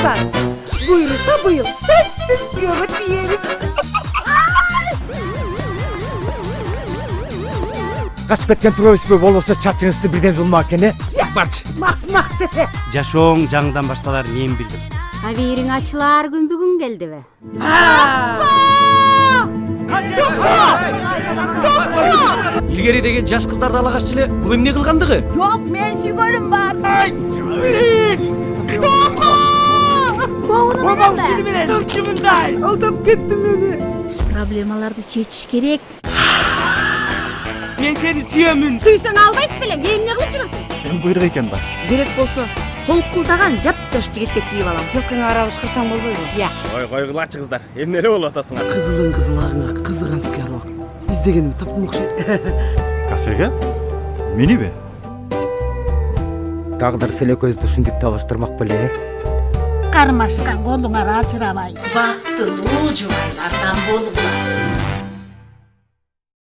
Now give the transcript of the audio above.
kızlar. Buyursa bu yıl sessiz piyano diyeriz. Kaç betken turist olmasa çatçınızды birden zulma ekeni. Barç. Mak dese. Жашооң жаңыдан башталар мен билдим. Абийириң ачылар күн бүгүн келдиби? Илгери деген жаш кыздарды ала каччы эле. Бул эмне кылгандыгы? Жок, мен сүйгөнүм бар. Aldap gitti beni. Проблемаларды чечиш керек. Мен сени сүйөмүн. Сүйсөң албайт белең, эмне кылып жүрөсүң? Hem buyruq eкен ба. Керек болсо, солкулдаган жап-жаш жигитке кийип алам. Жылкыңа аралаш кылсаң болбойбу? Я. Ой, койгулачы кыздар. Эмне эле болуп атасыңар? Кызылың кызылағыңа қызығам скаруак. İzdegенім таптым окшойт. Kafege? Meni be. Taqdir sile көздү ушинтип табыштырмак беле. Кармашкан колуңар ажырабай. Бактылуу жубайлардан болгула.